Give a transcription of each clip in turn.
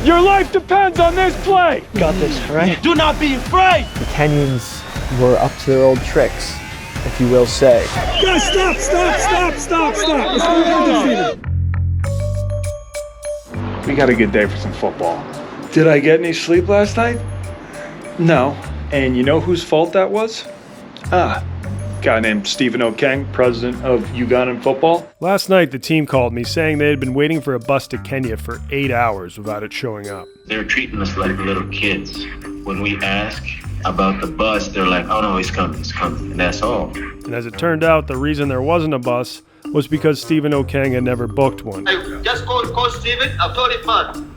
Your life depends on this play. Got this, all right? Do not be afraid. The Kenyans were up to their old tricks, if you will say. Guys, stop. It's undefeated. We got a good day for some football. Did I get any sleep last night? No. And you know whose fault that was? Guy named Stephen Okeng, president of Ugandan football. Last night, the team called me saying they had been waiting for a bus to Kenya for 8 hours without it showing up. They're treating us like little kids. When we ask about the bus, they're like, oh no, it's coming, and that's all. And as it turned out, the reason there wasn't a bus was because Stephen Okeng had never booked one. I just call Stephen. I told him, man,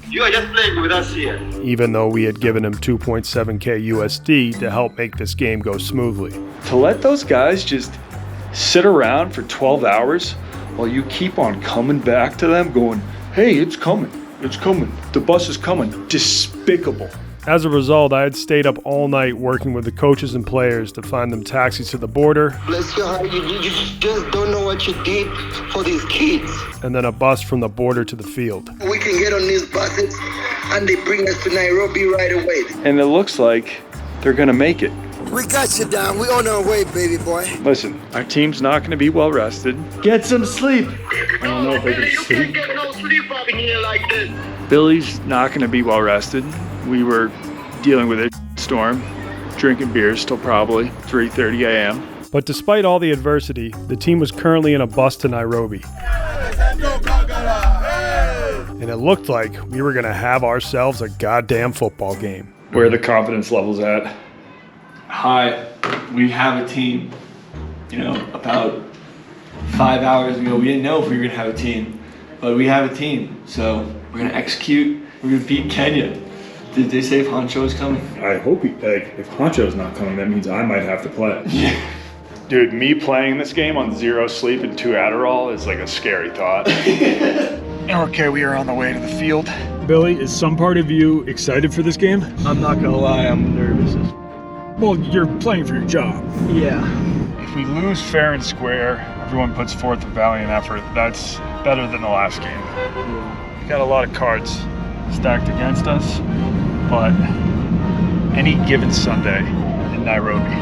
you are just playing with us here. Even though we had given him 2.7K USD to help make this game go smoothly. To let those guys just sit around for 12 hours while you keep on coming back to them going, hey, it's coming, the bus is coming. Despicable. As a result, I had stayed up all night working with the coaches and players to find them taxis to the border. Bless your heart, you just don't know what you did for these kids. And then a bus from the border to the field. We can get on these buses and they bring us to Nairobi right away. And it looks like they're going to make it. We got you down. We on our way, baby boy. Listen, our team's not going to be well rested. Get some sleep. I don't know if they can You sleep. can't get no sleep up in here like this. Billy's not going to be well rested. We were dealing with a storm, drinking beers till probably 3:30 a.m. But despite all the adversity, the team was currently in a bus to Nairobi. And it looked like we were going to have ourselves a goddamn football game. Where are the confidence levels at? Hi, we have a team. You know, about 5 hours ago, we didn't know if we were gonna have a team, but we have a team. So we're gonna execute. We're gonna beat Kenya. Did they say if Honcho is coming? I hope if Honcho's not coming, that means I might have to play. Yeah. Dude, me playing this game on 0 sleep and 2 Adderall is like a scary thought. Okay, we are on the way to the field. Billy, is some part of you excited for this game? I'm not gonna lie, I'm nervous. Well, you're playing for your job. Yeah. If we lose fair and square, everyone puts forth a valiant effort. That's better than the last game. We got a lot of cards stacked against us, but any given Sunday in Nairobi.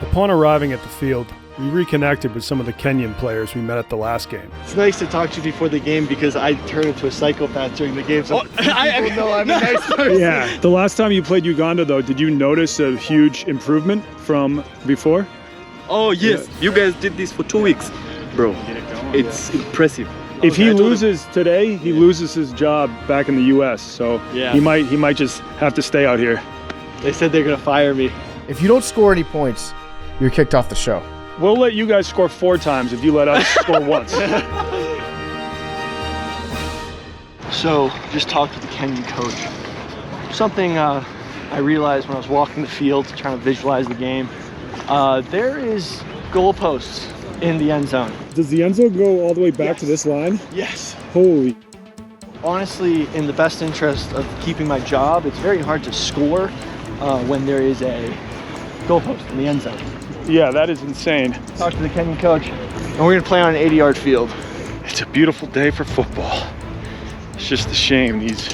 Upon arriving at the field, we reconnected with some of the Kenyan players we met at the last game. It's nice to talk to you before the game because I turn into a psychopath during the game. So people know I'm a nice person. Yeah. The last time you played Uganda, though, did you notice a huge improvement from before? Oh, yes. Yeah. You guys did this for 2 weeks. Bro, it's impressive. If he loses today, he loses his job back in the U.S., so yeah. he might just have to stay out here. They said they're going to fire me. If you don't score any points, you're kicked off the show. We'll let you guys score 4 times if you let us score once. So, just talked with the Kenyan coach. Something I realized when I was walking the field, trying to visualize the game. There is goalposts in the end zone. Does the end zone go all the way back to this line? Yes. Holy. Honestly, in the best interest of keeping my job, it's very hard to score when there is a goalpost in the end zone. Yeah, that is insane. Talked to the Kenyan coach, and we're gonna play on an 80-yard field. It's a beautiful day for football. It's just a shame these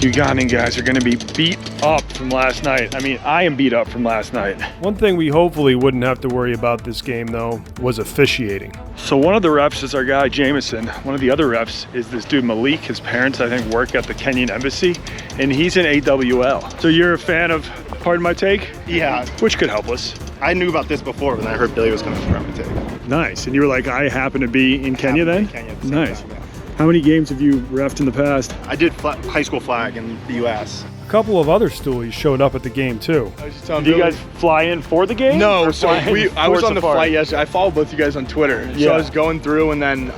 Ugandan guys are gonna be beat up from last night. I mean, I am beat up from last night. One thing we hopefully wouldn't have to worry about this game, though, was officiating. So one of the refs is our guy, Jameson. One of the other refs is this dude, Malik. His parents, I think, work at the Kenyan embassy, and he's in AWL. So you're a fan of Pardon My Take? Yeah. Which could help us. I knew about this before when I heard Billy was coming from Pardon My Take. Nice. And you were like, I happen to be in Kenya then? Kenya Nice. Time, yeah. How many games have you refed in the past? I did high school flag in the U.S. A couple of other stoolies showed up at the game, too. Did you guys fly in for the game? No, so I was on the flight yesterday. I followed both you guys on Twitter. Yeah. So I was going through, and then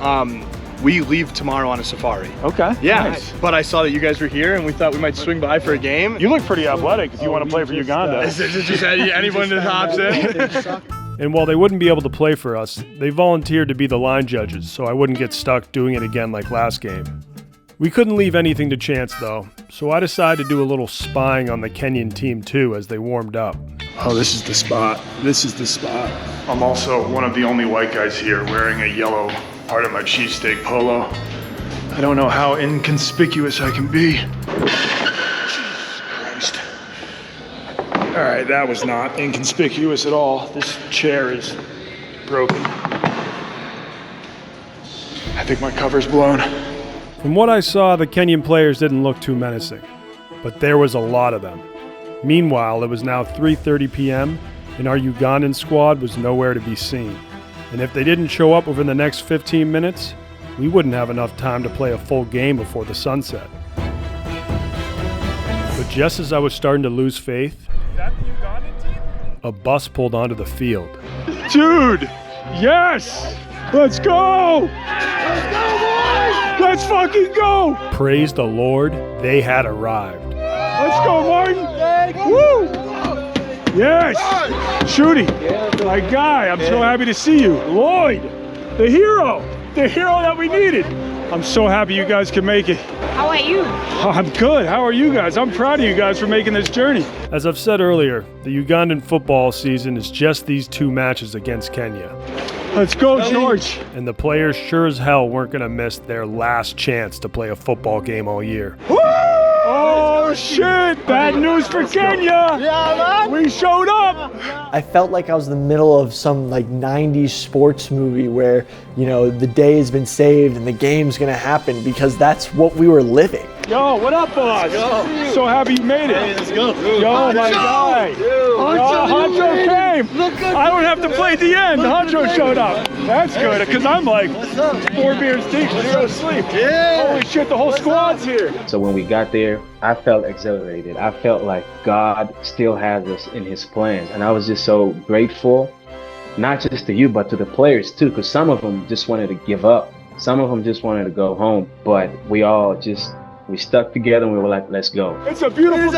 we leave tomorrow on a safari. Okay. Yeah, nice. But I saw that you guys were here, and we thought we might swing by for a game. You look pretty athletic if you want to play for Uganda. Is it just anyone that hops in? And while they wouldn't be able to play for us, they volunteered to be the line judges, so I wouldn't get stuck doing it again like last game. We couldn't leave anything to chance, though, so I decided to do a little spying on the Kenyan team, too, as they warmed up. Oh, this is the spot. This is the spot. I'm also one of the only white guys here wearing a yellow part of my cheesesteak polo. I don't know how inconspicuous I can be. Jesus Christ. All right, that was not inconspicuous at all. This chair is broken. I think my cover's blown. From what I saw, the Kenyan players didn't look too menacing, but there was a lot of them. Meanwhile, it was now 3:30 p.m., and our Ugandan squad was nowhere to be seen. And if they didn't show up within the next 15 minutes, we wouldn't have enough time to play a full game before the sunset. But just as I was starting to lose faith, is that the Ugandan team? A bus pulled onto the field. Dude, yes! Let's go! Let's go, boys! Let's fucking go! Praise the Lord, they had arrived. Let's go, Martin! Woo! Yes! Shooty, my guy, I'm so happy to see you. Lloyd, the hero that we needed. I'm so happy you guys can make it. How are you? I'm good. How are you guys? I'm proud of you guys for making this journey. As I've said earlier, the Ugandan football season is just these 2 matches against Kenya. Let's go, George. And the players sure as hell weren't going to miss their last chance to play a football game all year. Woo! Oh, shit. Bad news for Kenya. Yeah, man. We showed up. I felt like I was in the middle of some like 90s sports movie where, you know, the day has been saved and the game's going to happen because that's what we were living. Yo, what up, boss? So happy you made it. Hey, let's go. Yo, my guy. Honcho came. I don't have to play at the end. Honcho showed up. That's good, because I'm like 4 beers deep, 0 sleep. Yeah. Holy shit, the whole squad's here. So when we got there, I felt exhilarated. I felt like God still has us in his plans. And I was just so grateful, not just to you, but to the players too, because some of them just wanted to give up. Some of them just wanted to go home, but we stuck together and we were like, let's go. It's a beautiful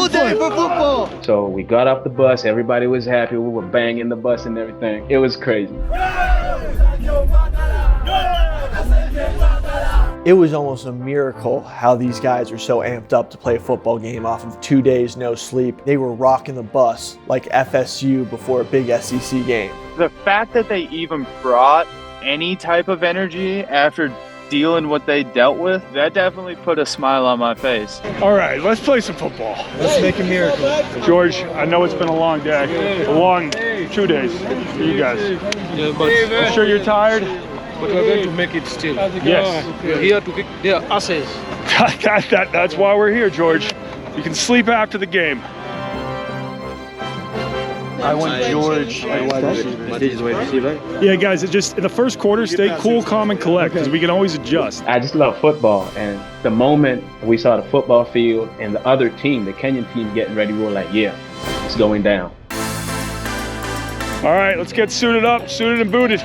day for football. So we got off the bus, everybody was happy, we were banging the bus and everything. It was crazy. It was almost a miracle how these guys were so amped up to play a football game off of 2 days no sleep. They were rocking the bus like FSU before a big SEC game. The fact that they even brought any type of energy after dealing what they dealt with, that definitely put a smile on my face. All right, let's play some football. Let's make a miracle. George, I know it's been a long day, a long 2 days for you guys. Yeah, but I'm sure you're tired. But we're going to make it still. Yes. We're here to kick their asses. That's why we're here, George. You can sleep after the game. I want George. Yeah, guys, it's just in the first quarter, stay cool, calm, and collect, because we can always adjust. I just love football, and the moment we saw the football field and the other team, the Kenyan team, getting ready, we were like, yeah, it's going down. All right, let's get suited up, suited and booted.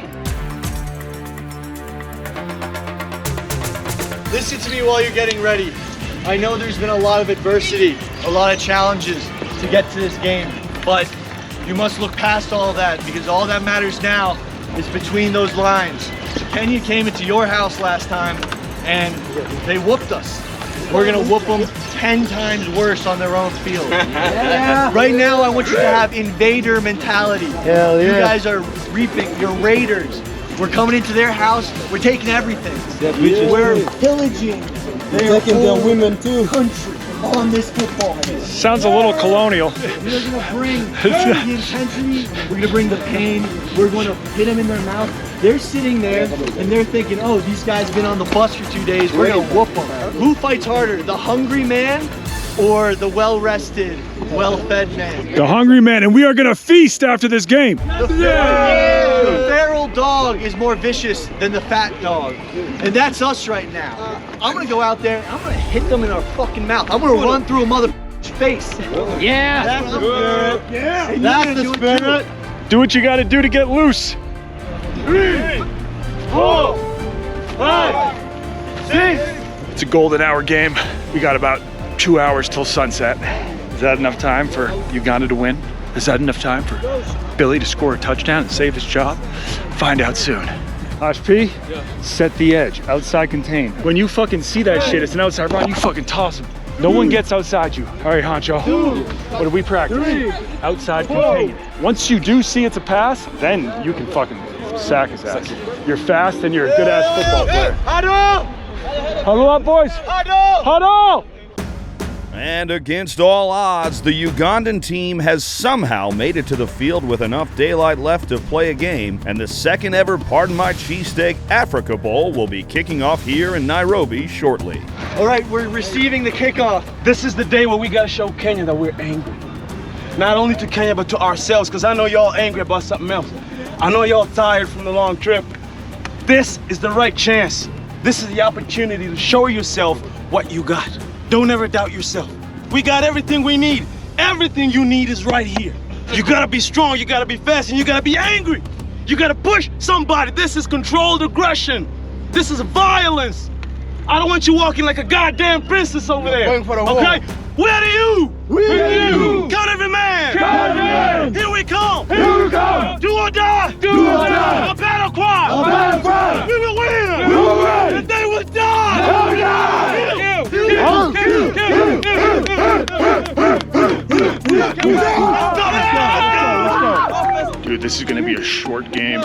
Listen to me while you're getting ready. I know there's been a lot of adversity, a lot of challenges to get to this game, but you must look past all that because all that matters now is between those lines. Kenya came into your house last time and they whooped us. We're gonna whoop them 10 times worse on their own field. Yeah. Right now, I want you to have invader mentality. Hell yeah. You guys are reaping, you're raiders. We're coming into their house, we're taking everything. Yeah. We're pillaging their whole women too. Country on this football field. Sounds a little colonial. We're gonna bring the intensity, we're gonna bring the pain, we're gonna hit them in their mouth. They're sitting there and they're thinking, oh, these guys have been on the bus for 2 days, we're gonna whoop them. Who fights harder, the hungry man or the well-rested, well-fed man? The hungry man, and we are gonna feast after this game. The feral dog is more vicious than the fat dog. And that's us right now. I'm gonna go out there and I'm gonna hit them in our fucking mouth. I'm gonna run through a mother face. Yeah, that's the spirit. Yeah, that's the spirit. Do what you gotta do to get loose. 3, 4, 5, 6. It's a golden hour game. We got about 2 hours till sunset. Is that enough time for Uganda to win? Is that enough time for Billy to score a touchdown and save his job? Find out soon. Ash P, set the edge, outside contain. When you fucking see that shit, it's an outside run, you fucking toss him. No one gets outside you. All right, Honcho. What do we practice? Outside contain. Once you do see it's a pass, then you can fucking sack his ass. You're fast and you're a good ass football player. Huddle up, boys. Huddle! And against all odds, the Ugandan team has somehow made it to the field with enough daylight left to play a game, and the second ever Pardon My Cheesesteak Africa Bowl will be kicking off here in Nairobi shortly. All right, we're receiving the kickoff. This is the day where we gotta show Kenya that we're angry. Not only to Kenya, but to ourselves, because I know y'all angry about something else. I know y'all tired from the long trip. This is the right chance. This is the opportunity to show yourself what you got. Don't ever doubt yourself. We got everything we need. Everything you need is right here. You gotta be strong, you gotta be fast, and you gotta be angry. You gotta push somebody. This is controlled aggression. This is violence. I don't want you walking like a goddamn princess over there. Okay? Where are you? Where you? Count every man. Count every man. Here we come. Here we come. Do or die. Do or die. A battle cry. A battle cry. We will win. We will win. And they will die. They will die. Dude, this is gonna be a short game,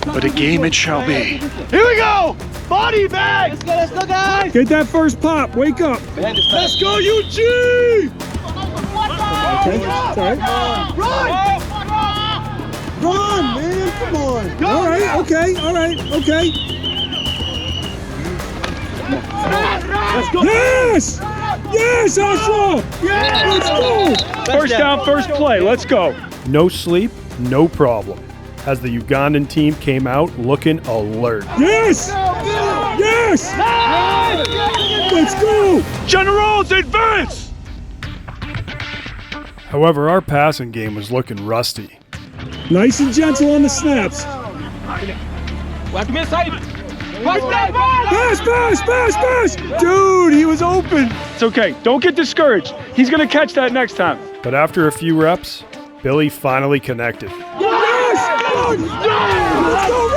but a game it shall be. Here we go. Body bag. Let's go, guys. Get that first pop. Wake up. Let's go, UG. Okay. Sorry. Run, man. Come on. Go, all right. Okay. All right. Okay. Let's go. Yes. Yes, Oslo. Yeah. Let's go. First down, first play. Let's go. No sleep, no problem, as the Ugandan team came out looking alert. Yes! Yes! Let's go! Generals, advance! However, our passing game was looking rusty. Nice and gentle on the snaps. Pass, pass, pass, pass! Dude, he was open. It's okay. Don't get discouraged. He's going to catch that next time. But after a few reps, Billy finally connected. Yes! Let's go,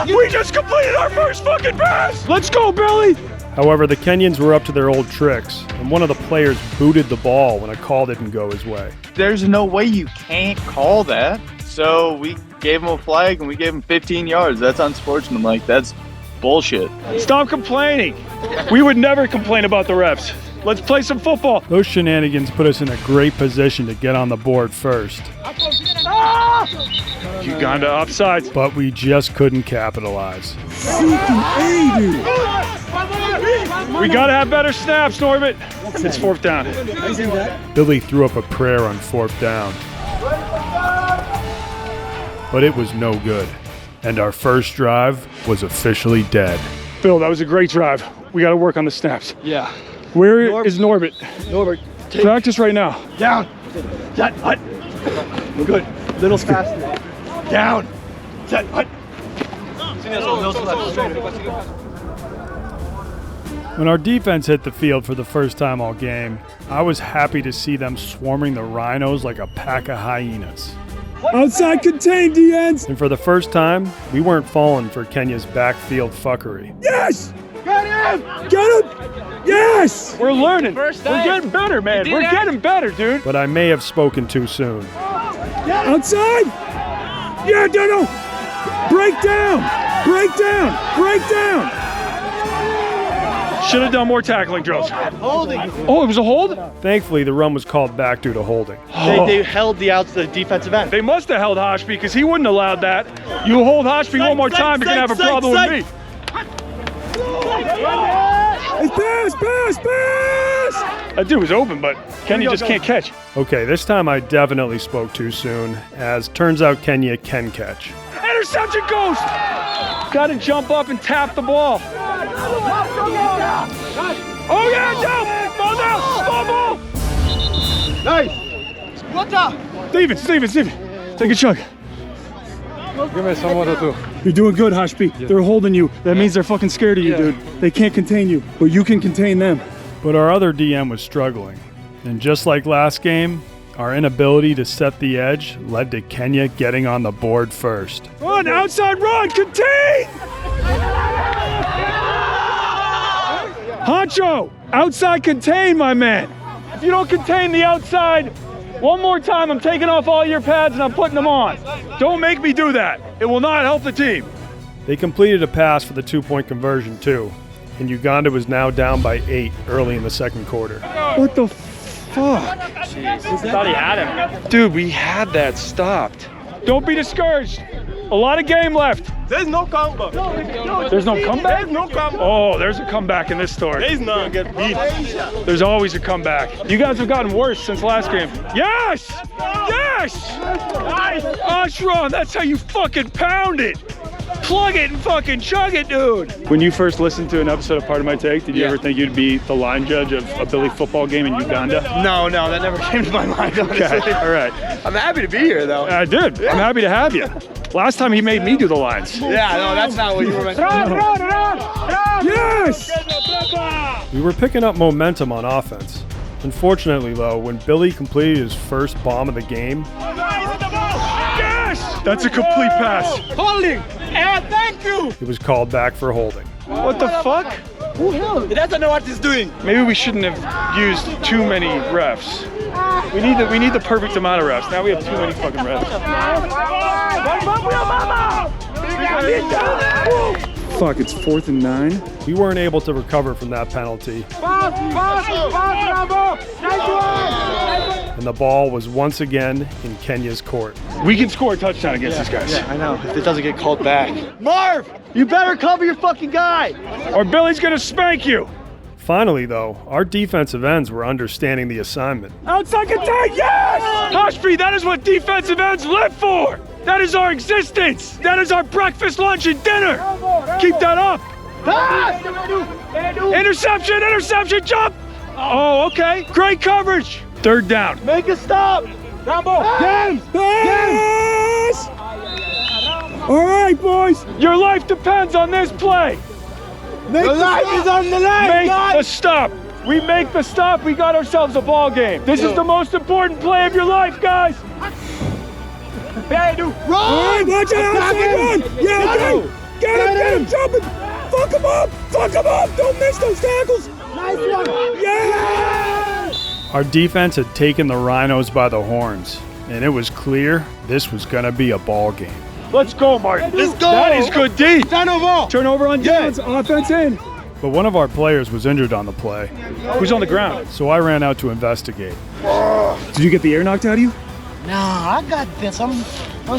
run! We just completed our first fucking pass! Let's go, Billy! However, the Kenyans were up to their old tricks, and one of the players booted the ball when a call didn't go his way. There's no way you can't call that. So we gave him a flag and we gave him 15 yards. That's unsportsmanlike. That's bullshit. Stop complaining. We would never complain about the refs. Let's play some football. Those shenanigans put us in a great position to get on the board first. Uganda offsides. But we just couldn't capitalize. We gotta have better snaps, Norbert. It's fourth down. Billy threw up a prayer on fourth down. But it was no good. And our first drive was officially dead. Bill, that was a great drive. We gotta work on the snaps. Yeah. Where is Norbert? Norbert, practice right now. Down. Set, hut. We're good. Little faster. Down. Set, hut. When our defense hit the field for the first time all game, I was happy to see them swarming the rhinos like a pack of hyenas. Outside contained, D-ends! And for the first time, we weren't falling for Kenya's backfield fuckery. Yes! Get him! Get him! Yes! We're learning. We're getting better, man. We're getting better, dude. But I may have spoken too soon. Outside! Yeah, no! Break down! Break down! Break down! Should have done more tackling drills. Holding. Oh, it was a hold? Thankfully, the run was called back due to holding. They held the defensive end. They must have held Hoshby because he wouldn't have allowed that. You hold Hoshby one more time, you're going to have a problem with me. Pass! That dude was open, but Kenya just can't catch. Okay, this time I definitely spoke too soon, as turns out Kenya can catch. Interception goes! Got to jump up and tap the ball. Oh yeah, down! Ball! Nice! What's up? Steven, take a chunk. Give me some water too. You're doing good, Hoshby. Yeah. They're holding you. That means they're fucking scared of you, dude. They can't contain you, but you can contain them. But our other DM was struggling. And just like last game, our inability to set the edge led to Kenya getting on the board first. Run, outside run, contain! Honcho, Outside contain, my man. If you don't contain the outside, one more time, I'm taking off all your pads and I'm putting them on. Don't make me do that. It will not help the team. They completed a pass for the 2-point conversion too, and Uganda was now down by 8 early in the second quarter. What the fuck? Thought he had him. Dude, we had that stopped. Don't be discouraged. A lot of game left. There's no comeback. There's no comeback? There's no comeback. Oh, there's a comeback in this story. There's none. Get beat. There's always a comeback. You guys have gotten worse since last game. Yes! Yes! Ashron, that's how you fucking pound it. Plug it and fucking chug it, dude. When you first listened to an episode of Part of My Take, did you ever think you'd be the line judge of a Billy football game in Uganda? No, that never came to my mind, honestly. Okay, all right. I'm happy to be here, though. I did. I'm happy to have you. Last time he made me do the lines. Yeah, no, that's not what you were meant to do. Yes! We were picking up momentum on offense. Unfortunately, though, when Billy completed his first bomb of the game, Yes! That's a complete pass. Holding! And thank you! it was called back for holding. What the fuck? Who hell? He doesn't know what he's doing. Maybe we shouldn't have used too many refs. We need the perfect amount of refs. Now we have too many fucking refs. Fuck, it's 4th and 9. We weren't able to recover from that penalty, and the ball was once again in Kenya's court. We can score a touchdown against these guys. Yeah, I know. If it doesn't get called back. Marv, you better cover your fucking guy. Or Billy's gonna spank you. Finally, though, our defensive ends were understanding the assignment. Outside contain, yes! Hushby, that is what defensive ends live for. That is our existence. That is our breakfast, lunch, and dinner. Keep that up. Interception, jump. Oh, okay. Great coverage. 3rd down. Make a stop. Yes! All right, boys. Your life depends on this play. Your life is on the line, Make God. the stop. We make the stop. We got ourselves a ball game. This is the most important play of your life, guys. Run! Watch out, run! Yeah, get him, jump him! Fuck him up! Don't miss those tackles! Nice one! Yeah! Our defense had taken the Rhinos by the horns, and it was clear this was going to be a ball game. Let's go, Martin. Let's go! That is good D. Turnover! Turnover on downs, offense in. But one of our players was injured on the play, Who's on the ground? so I ran out to investigate. Did you get the air knocked out of you? Nah, I got this. I'm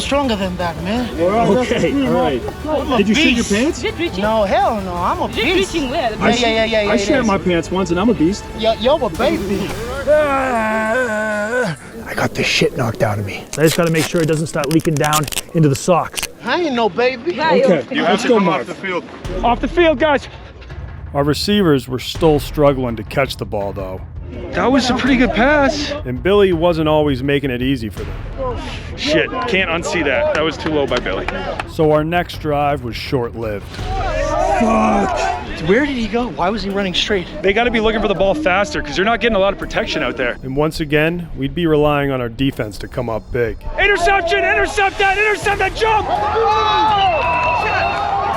stronger than that, man. Okay, all right. Did you shit your pants? No, hell no. I'm a beast. Yeah. I shat my pants once and I'm a beast. You're a baby. I got the shit knocked out of me. I just got to make sure it doesn't start leaking down into the socks. I ain't no baby. Okay, You have to come off the field. Off the field, guys. Our receivers were still struggling to catch the ball, though, That was a pretty good pass. and Billy wasn't always making it easy for them. Shit, can't unsee that. That was too low by Billy. So our next drive was short-lived. Fuck. Where did he go? Why was he running straight? They got to be looking for the ball faster because they're not getting a lot of protection out there. And once again, we'd be relying on our defense to come up big. Interception, intercept that jump!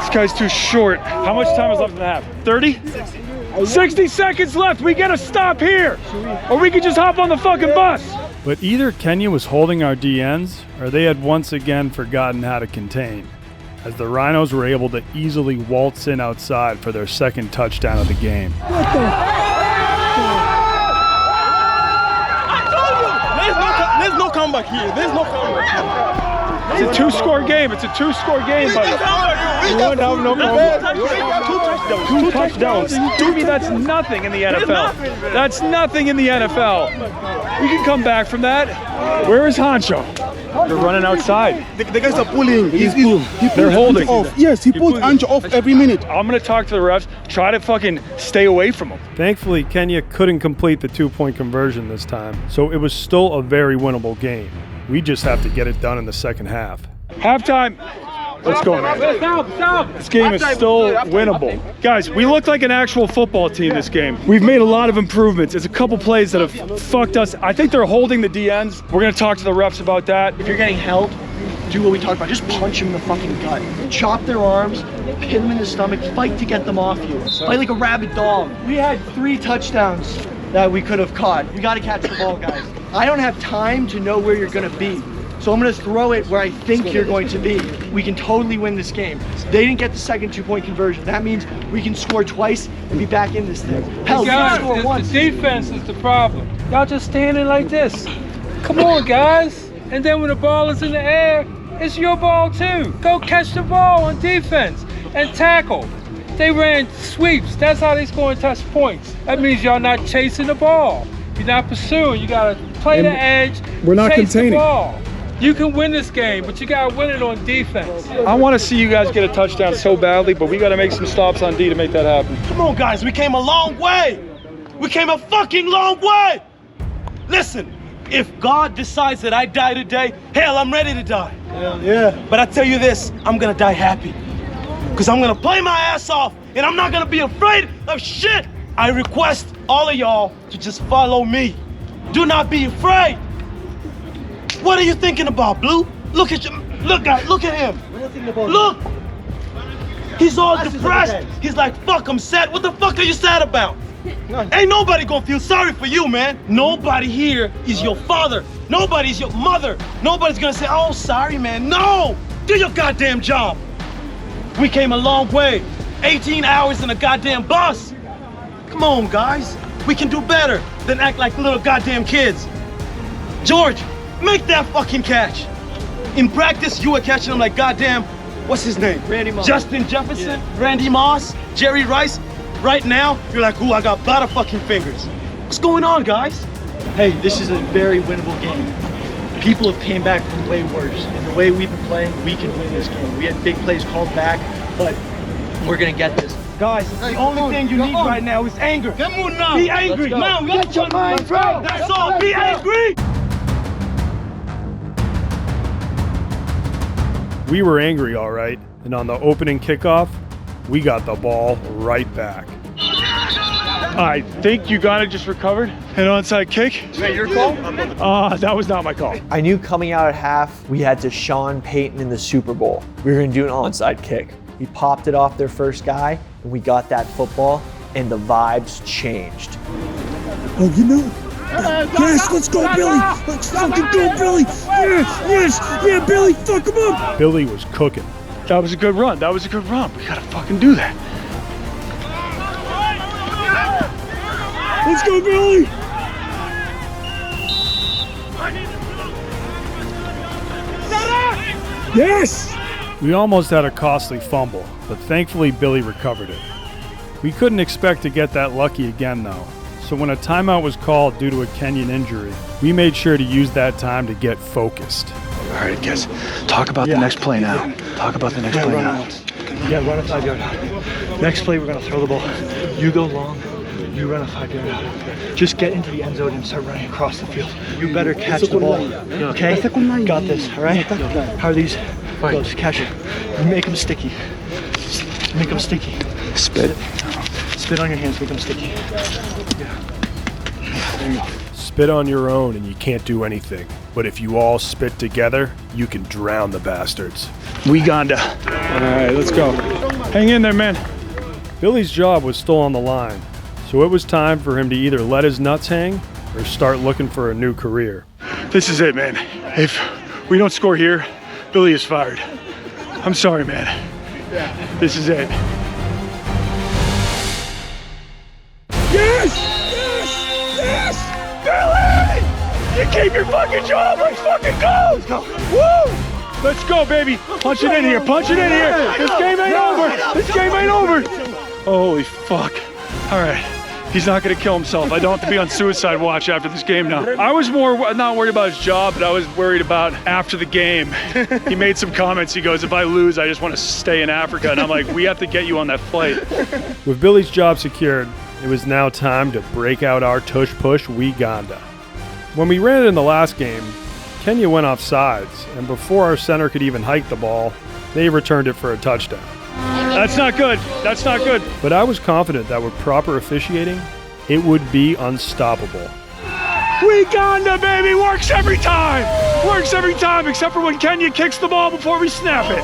This guy's too short. How much time is left in the half? 30? 60 seconds left. We gotta stop here, or we could just hop on the fucking bus. But either Kenya was holding our DNs, or they had once again forgotten how to contain, as the Rhinos were able to easily waltz in outside for their second touchdown of the game. I told you! There's no comeback here. There's no comeback. It's a two-score game. It's a two-score game, buddy. Two touchdowns. To me, that's nothing in the NFL. That's nothing in the NFL. We can come back from that. Where is Hancho? They're running outside. The guys are pulling. They're holding. Off. Yes, he pulls Ancho off every minute. I'm going to talk to the refs. Try to fucking stay away from them. Thankfully, Kenya couldn't complete the 2-point conversion this time, so it was still a very winnable game. We just have to get it done in the second half. Halftime. Let's go, man. This game is still winnable. Guys, we look like an actual football team this game. We've made a lot of improvements. There's a couple plays that have fucked us. I think they're holding the DNs. We're going to talk to the refs about that. If you're getting held, do what we talked about. Just punch them in the fucking gut. Chop their arms, pin them in the stomach, fight to get them off you. Fight like a rabid dog. We had 3 touchdowns that we could have caught. We got to catch the ball, guys. I don't have time to know where you're going to be. So I'm going to throw it where I think you're going to be. We can totally win this game. They didn't get the second 2-point conversion. That means we can score twice and be back in this thing. Hell, we can score once. The defense is the problem. Y'all just standing like this. Come on, guys. And then when the ball is in the air, it's your ball too. Go catch the ball on defense and tackle. They ran sweeps. That's how they scoring touch points. That means y'all not chasing the ball. You're not pursuing. You gotta play the edge. We're not chase containing the ball. You can win this game, but you gotta win it on defense. I want to see you guys get a touchdown so badly, but we got to make some stops on D to make that happen. Come on, guys. We came a long way. We came a fucking long way. Listen, if God decides that I die today, hell, I'm ready to die. Yeah. But I tell you this, I'm gonna die happy. Because I'm gonna play my ass off, and I'm not gonna be afraid of shit. I request all of y'all to just follow me. Do not be afraid. What are you thinking about, Blue? Look at you. Look, guys, look at him. Look. He's all depressed. He's like, fuck, I'm sad. What the fuck are you sad about? Ain't nobody gonna feel sorry for you, man. Nobody here is your father. Nobody's your mother. Nobody's gonna say, oh, sorry, man. No! Do your goddamn job. We came a long way. 18 hours in a goddamn bus. Come on, guys. We can do better than act like little goddamn kids. George, make that fucking catch. In practice, you were catching them like goddamn, what's his name? Randy Moss. Justin Jefferson, yeah. Randy Moss, Jerry Rice. Right now, you're like, ooh, I got butter fucking fingers. What's going on, guys? Hey, this is a very winnable game. People have came back from way worse. And the way we've been playing, we can win this game. We had big plays called back, but we're gonna get this. Guys, the only thing you need right now is anger. Come on now. Be angry. Now, get your mind right. That's all. Be angry. We were angry, all right, and on the opening kickoff, we got the ball right back. I think Uganda just recovered an onside kick. Is that your call? That was not my call. I knew coming out at half, we had to Sean Payton in the Super Bowl. We were gonna do an onside kick. We popped it off their first guy, and we got that football, and the vibes changed. Oh, you know? Yes, let's go, Billy! Let's fucking go, Billy! Yes, yeah, Billy, fuck him up! Billy was cooking. That was a good run. That was a good run. We gotta fucking do that. Let's go, Billy! Yes! We almost had a costly fumble, but thankfully Billy recovered it. We couldn't expect to get that lucky again, though. So when a timeout was called due to a Kenyan injury, we made sure to use that time to get focused. All right, guys, talk about the next play now. Talk about the next play now. Yeah, run a 5-yard out. Next play, we're gonna throw the ball. You go long, you run a 5-yard out. Just get into the end zone and start running across the field. You better catch the ball, okay? Got this, all right? How are these? Go, just catch it. Make them sticky. Make them sticky. Spit. Spit on your hands, make them sticky. Yeah. There you go. Spit on your own and you can't do anything. But if you all spit together, you can drown the bastards. Uganda. All right, let's go. Hang in there, man. Billy's job was still on the line, so it was time for him to either let his nuts hang or start looking for a new career. This is it, man. If we don't score here, Billy is fired. I'm sorry, man. This is it. Yes! Yes! Yes! Billy! You keep your fucking job. Let's fucking go! Let's go. Woo! Let's go, baby. Punch it in here. Punch it in here. This game ain't over. This game ain't over. Holy fuck. All right. He's not going to kill himself. I don't have to be on suicide watch after this game now. I was more not worried about his job, but I was worried about after the game. He made some comments. He goes, if I lose, I just want to stay in Africa. And I'm like, we have to get you on that flight. With Billy's job secured, it was now time to break out our tush-push Uganda. When we ran it in the last game, Kenya went off sides, and before our center could even hike the ball, They returned it for a touchdown. That's not good. That's not good. But I was confident that with proper officiating, it would be unstoppable. Uganda, baby, works every time. Works every time, except for when Kenya kicks the ball before we snap it.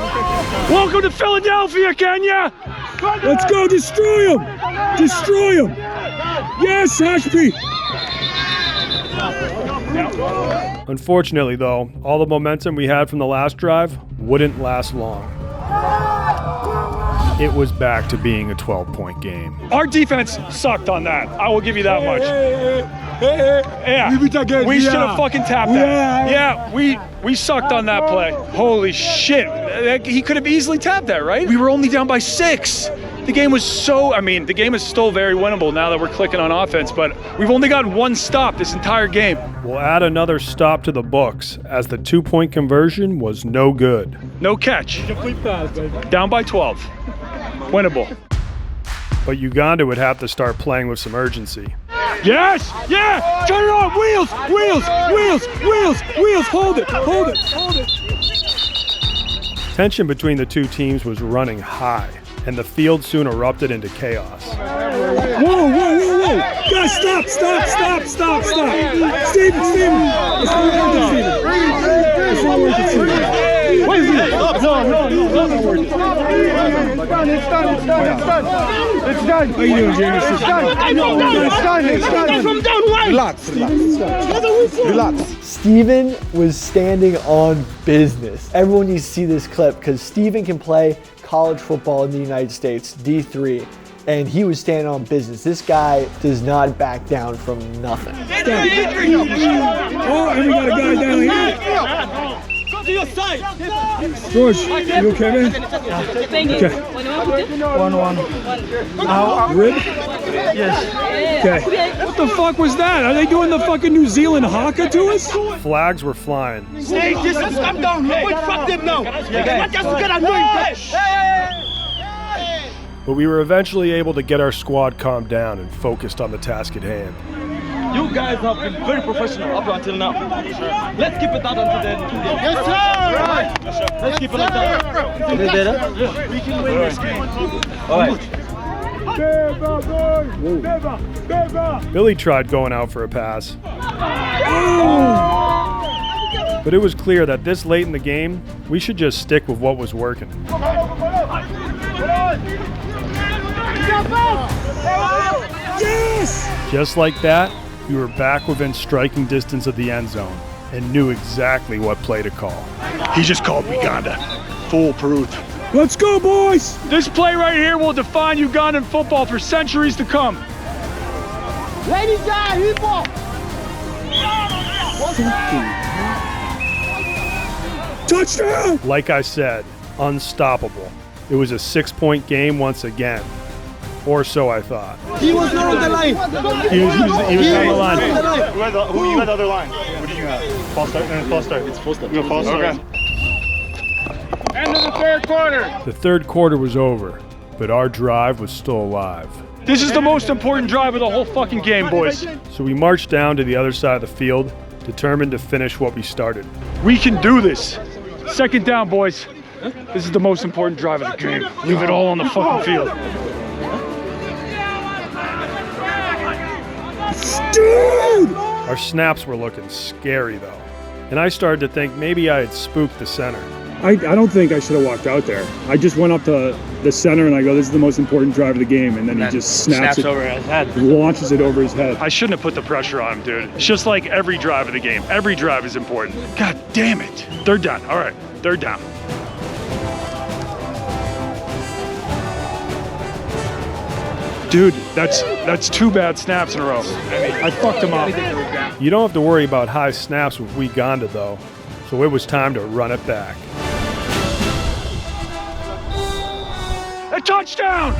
Welcome to Philadelphia, Kenya. Let's go, destroy him. Destroy him. Yes, Ashby. Unfortunately, though, all the momentum we had from the last drive wouldn't last long. It was back to being a 12-point game. Our defense sucked on that. I will give you that much. Yeah, we should have fucking tapped that. Yeah, we sucked on that play. Holy shit. He could have easily tapped that, right? We were only down by 6. The game was the game is still very winnable now that we're clicking on offense, but we've only gotten one stop this entire game. We'll add another stop to the books as the 2-point conversion was no good. No catch. Down by 12. Winnable. But Uganda would have to start playing with some urgency. Yes! Yeah! Turn it on! Wheels! Wheels! Wheels! Wheels! Wheels! Hold it! Hold it! Hold it! Tension between the two teams was running high, and the field soon erupted into chaos. Whoa, whoa, whoa, whoa! Guys, stop, stop, stop, stop, stop! Steven! It's not worth it, Steven! It's not worth it, Steven! What is it? No, not worth it. It's done. It's done. How you doing, James? It's done. It's done. Relax. Steven was standing on business. Everyone needs to see this clip because Steven can play college football in the United States, D3, and he was standing on business. This guy does not back down from nothing. Oh, and we got a guy down here. To your side. George, you okay, man? Okay. 1-1. Rib? Yes. Okay. What the fuck was that? Are they doing the fucking New Zealand haka to us? Flags were flying. Hey, Jesus, come down. Wait, fuck them now. What just get annoying? But we were eventually able to get our squad calmed down and focused on the task at hand. You guys have been very professional up until now. Let's keep it that until the end. Yes, sir! Right. Let's keep it like that. We can win this game. All right. Billy tried going out for a pass. But it was clear that this late in the game, we should just stick with what was working. Yes! Just like that, we were back within striking distance of the end zone and knew exactly what play to call. He just called Uganda. Foolproof. Let's go, boys! This play right here will define Ugandan football for centuries to come. Ladies and gentlemen, touchdown! Like I said, unstoppable. It was a 6-point game once again. Or so I thought. He was not on the line. He was on the line. Who you got the other line? What do you have? False start? False start. It's false start. You got false start. Okay. End of the third quarter. The third quarter was over, but our drive was still alive. This is the most important drive of the whole fucking game, boys. So we marched down to the other side of the field, determined to finish what we started. We can do this. Second down, boys. This is the most important drive of the game. Leave it all on the fucking field. Dude! Our snaps were looking scary, though. And I started to think maybe I had spooked the center. I don't think I should have walked out there. I just went up to the center and I go, this is the most important drive of the game. And then he just snaps it over his head. Launches it over his head. I shouldn't have put the pressure on him, dude. It's just like every drive of the game. Every drive is important. God damn it. Third down. All right. Third down. Dude, that's 2 bad snaps in a row. I fucked him up. You don't have to worry about high snaps with Uganda, though. So it was time to run it back. A touchdown!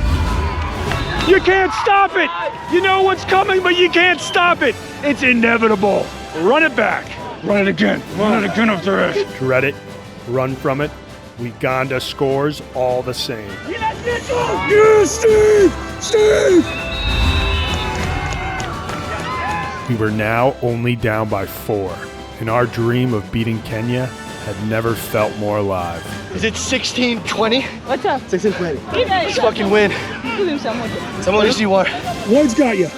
You can't stop it! You know what's coming, but you can't stop it! It's inevitable. Run it back. Run it again. Run it again after it. Dread it. Run from it. Uganda scores all the same. Yes, Steve! Steve! We were now only down by 4, and our dream of beating Kenya had never felt more alive. Is it 16-20? What's up? 16-20. Let's fucking win. Someone just one. Lloyd's got you.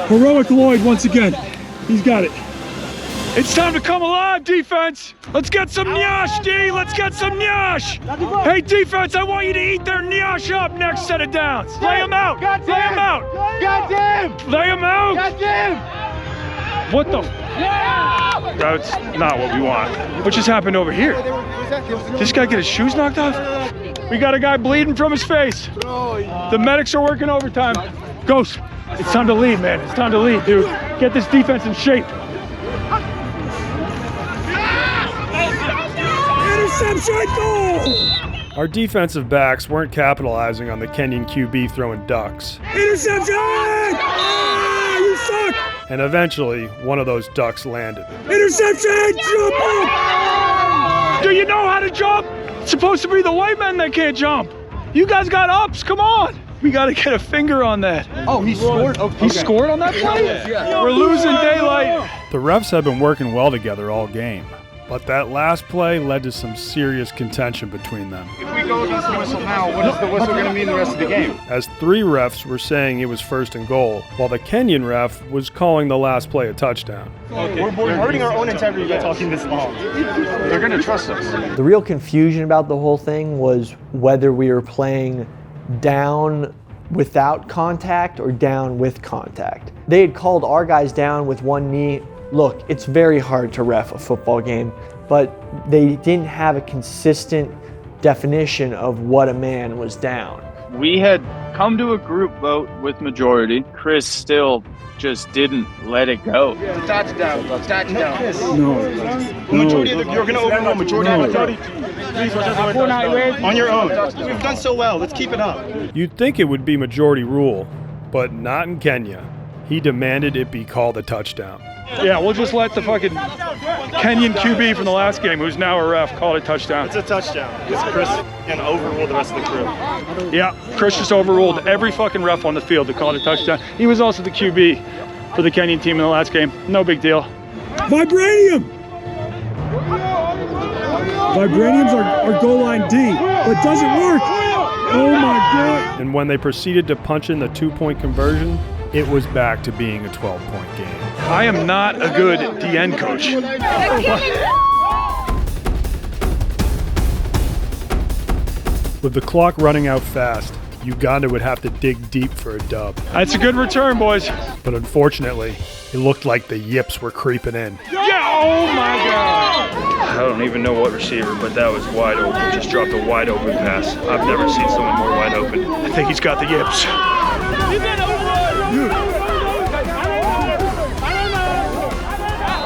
Heroic Lloyd once again. He's got it. It's time to come alive, defense. Let's get some nyash, D. Let's get some nyash. Hey, defense, I want you to eat their nyash up next set of downs. Lay them out. Lay them out. Goddamn! Lay them out. Goddamn! What the? That's not what we want. What just happened over here? Did this guy get his shoes knocked off? We got a guy bleeding from his face. The medics are working overtime. Ghost, it's time to lead, man. It's time to lead, dude. Get this defense in shape. Interception goal! Our defensive backs weren't capitalizing on the Kenyan QB throwing ducks. Interception! Ah, you suck! And eventually, one of those ducks landed. Interception! Jump up! Do you know how to jump? It's supposed to be the white men that can't jump. You guys got ups, come on. We got to get a finger on that. Oh, he scored? Okay. He scored on that play? Yeah. We're losing daylight. The refs have been working well together all game, but that last play led to some serious contention between them. If we go against the whistle now, what is the whistle going to mean the rest of the game? As 3 refs were saying it was first and goal, while the Kenyan ref was calling the last play a touchdown. Okay. We're hurting our own integrity by talking this long. They're going to trust us. The real confusion about the whole thing was whether we were playing down without contact or down with contact. They had called our guys down with one knee. Look, it's very hard to ref a football game, but they didn't have a consistent definition of what a man was down. We had come to a group vote with majority. Chris still just didn't let it go. It's a touchdown. Touchdown. No. Majority of you're going to overrule majority of the majority. Please, on your own. We've done so well. Let's keep it up. You'd think it would be majority rule, but not in Kenya. He demanded it be called a touchdown. Yeah, we'll just let the fucking Kenyan QB from the last game, who's now a ref, call it a touchdown. It's a touchdown. Because Chris can overrule the rest of the crew. Yeah, Chris just overruled every fucking ref on the field to call it a touchdown. He was also the QB for the Kenyan team in the last game. No big deal. Vibranium! Vibranium's our goal line D, but it doesn't work. Oh my God. And when they proceeded to punch in the 2-point conversion, it was back to being a 12-point game. I am not a good DN coach. With the clock running out fast, Uganda would have to dig deep for a dub. That's a good return, boys. But unfortunately, it looked like the yips were creeping in. Yeah, oh my God! I don't even know what receiver, but that was wide open. Just dropped a wide open pass. I've never seen someone more wide open. I think he's got the yips.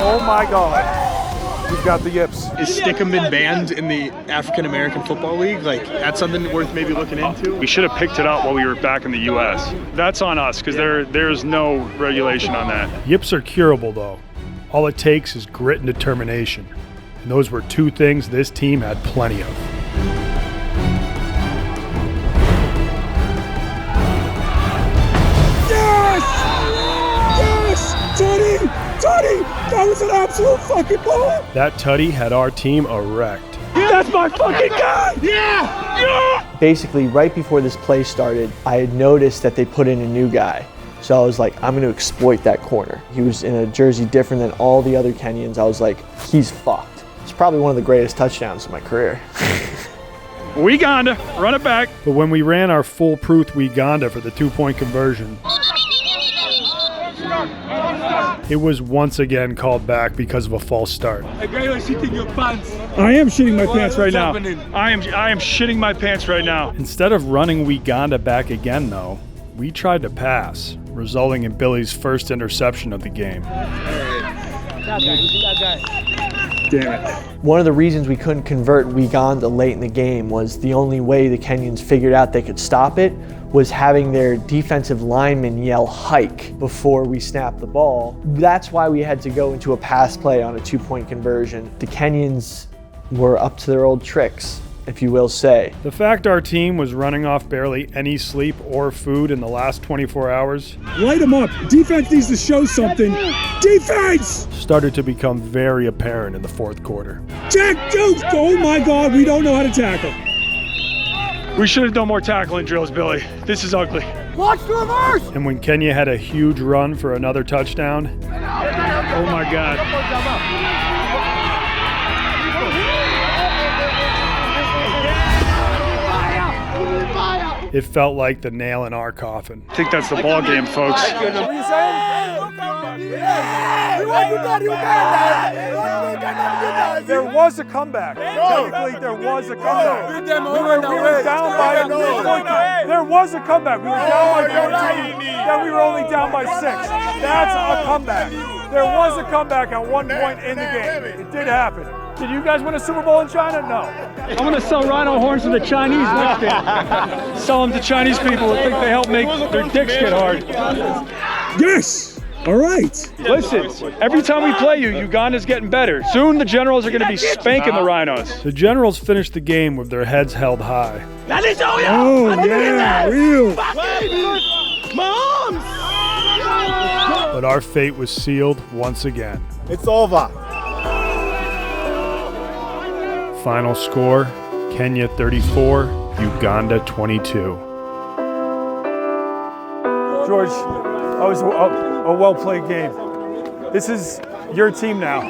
Oh my God. We've got the yips. Is Stickham been banned in the African American Football League? Like, that's something worth maybe looking into? We should have picked it up while we were back in the U.S. That's on us, because there's no regulation on that. Yips are curable, though. All it takes is grit and determination. And those were 2 things this team had plenty of. Yes! Yes! Tony! Tony! That was an absolute fucking ball! That tutty had our team erect. That's my fucking guy! Yeah! Yeah! Basically, right before this play started, I had noticed that they put in a new guy. So I was like, I'm going to exploit that corner. He was in a jersey different than all the other Kenyans. I was like, he's fucked. It's probably one of the greatest touchdowns of my career. Uganda, run it back. But when we ran our foolproof Uganda for the 2-point conversion, it was once again called back because of a false start. A guy was shitting your pants. I am shitting my pants right now. I am shitting my pants right now. Instead of running Uganda back again, though, we tried to pass, resulting in Billy's first interception of the game. Damn it. One of the reasons we couldn't convert Uganda late in the game was the only way the Kenyans figured out they could stop it was having their defensive linemen yell hike before we snapped the ball. That's why we had to go into a pass play on a 2-point conversion. The Kenyans were up to their old tricks, if you will say. The fact our team was running off barely any sleep or food in the last 24 hours Light them up. Defense needs to show something. Defense! started to become very apparent in the fourth quarter. Jack Jones! Oh my God, we don't know how to tackle. We should have done more tackling drills, Billy. This is ugly. Watch the reverse! And when Kenya had a huge run for another touchdown, Oh my God. it felt like the nail in our coffin. I think that's the ball game, folks. What are you saying? We want Uganda! There was a comeback. Technically, there was a comeback. We were down by. There was a comeback. We were down by 14. Then we were only down by 6. That's a comeback. There was a comeback at one point in the game. It did happen. Did you guys win a Super Bowl in China? No. I'm gonna sell rhino horns to the Chinese next year. Sell them to Chinese people who think they help make their dicks get hard. Yes! All right. Listen, every time we play you, Uganda's getting better. Soon the Generals are going to be spanking the Rhinos. The Generals finished the game with their heads held high. Oh, yeah, real. But our fate was sealed once again. It's over. Final score, Kenya 34, Uganda 22. George, that was a well-played game. This is your team now.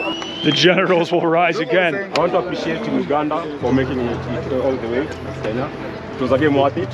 The Generals will rise again. I want to appreciate Uganda for making it all the way to Kenya. It was a game worth it.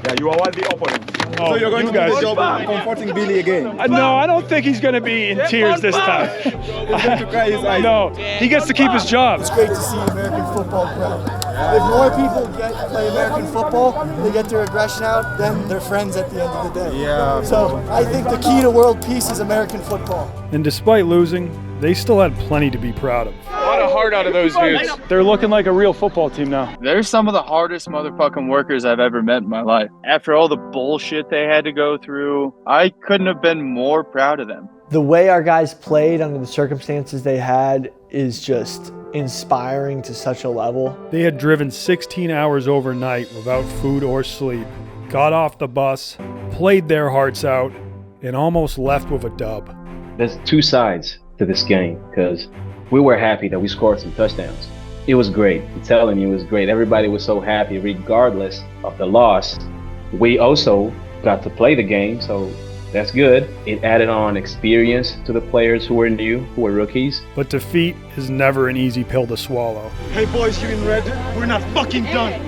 Yeah, you are worthy opponents. Oh, so you're going to do a job comforting Billy again? No, I don't think he's going to be in tears this time. He's going to cry his eyes. No, he gets to keep his job. It's great to see American football grow. If more people play American football, they get their aggression out, then they're friends at the end of the day. Yeah. So I think the key to world peace is American football. And despite losing, they still had plenty to be proud of. A lot of heart out of those dudes. They're looking like a real football team now. They're some of the hardest motherfucking workers I've ever met in my life. After all the bullshit they had to go through, I couldn't have been more proud of them. The way our guys played under the circumstances they had is just inspiring to such a level. They had driven 16 hours overnight without food or sleep, got off the bus, played their hearts out, and almost left with a dub. There's two sides to this game because we were happy that we scored some touchdowns. It was great. I'm telling you, it was great. Everybody was so happy regardless of the loss. We also got to play the game, so that's good. It added on experience to the players who were new, who were rookies. But defeat is never an easy pill to swallow. Hey boys, you in red? We're not fucking done.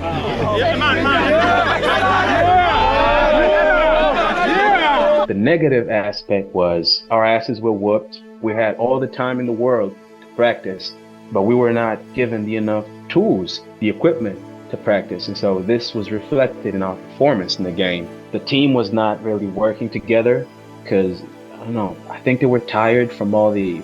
The negative aspect was our asses were whooped. We had all the time in the world to practice, but we were not given the enough tools, the equipment to practice. And so this was reflected in our performance in the game. The team was not really working together because, I don't know, I think they were tired from all the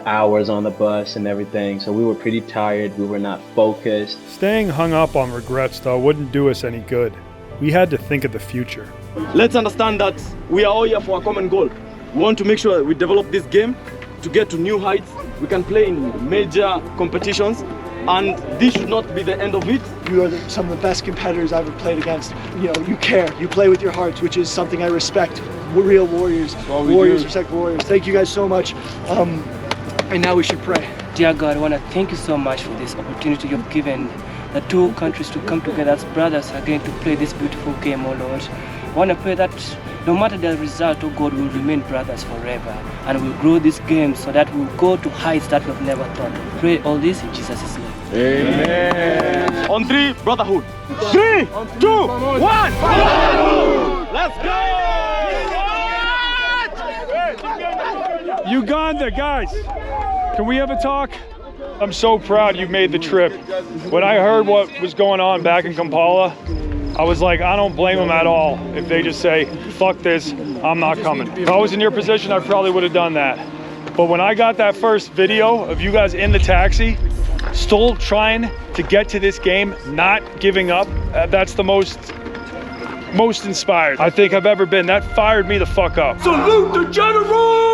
hours on the bus and everything. So we were pretty tired. We were not focused. Staying hung up on regrets, though, wouldn't do us any good. We had to think of the future. Let's understand that we are all here for a common goal. We want to make sure that we develop this game to get to new heights. We can play in major competitions, and this should not be the end of it. You are some of the best competitors I've ever played against. You know, you care. You play with your hearts, which is something I respect. We're real warriors. Warriors respect warriors. Thank you guys so much. And now we should pray. Dear God, I want to thank you so much for this opportunity you've given the two countries to come together as brothers again to play this beautiful game, oh Lord. I want to pray that no matter the result, oh God, we'll remain brothers forever and we'll grow this game so that we'll go to heights that we've never thought. Pray all this in Jesus' name. Amen. On three, brotherhood. 3, 2, 1. Let's go! Uganda, guys, can we have a talk? I'm so proud you made the trip. When I heard what was going on back in Kampala, I was like, I don't blame them at all if they just say, fuck this, I'm not coming. If I was in your position, I probably would have done that. But when I got that first video of you guys in the taxi, still trying to get to this game, not giving up, that's the most inspired I think I've ever been. That fired me the fuck up. Salute the Generals!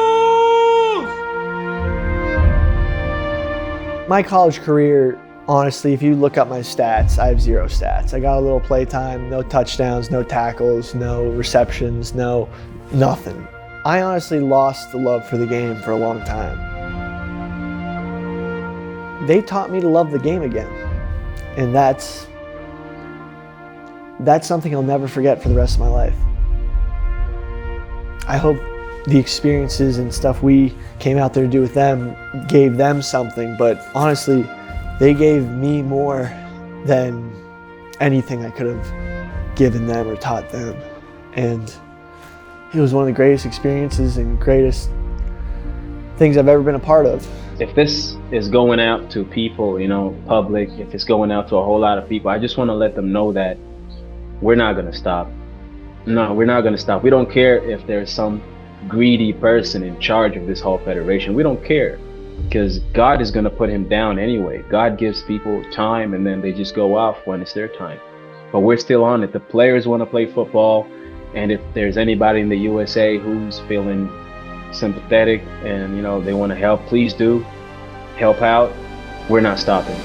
My college career Honestly, if you look up my stats, I have 0 stats. I got a little play time, no touchdowns, no tackles, no receptions, no nothing. I honestly lost the love for the game for a long time. They taught me to love the game again. And that's something I'll never forget for the rest of my life. I hope the experiences and stuff we came out there to do with them gave them something, but honestly, they gave me more than anything I could have given them or taught them. And it was one of the greatest experiences and greatest things I've ever been a part of. If this is going out to people, public, if it's going out to a whole lot of people, I just want to let them know that we're not going to stop. No, we're not going to stop. We don't care if there's some greedy person in charge of this whole federation. We don't care, because God is going to put him down anyway. God gives people time and then they just go off when it's their time. But we're still on it. The players want to play football, and if there's anybody in the USA who's feeling sympathetic and they want to help, please do help out. We're not stopping.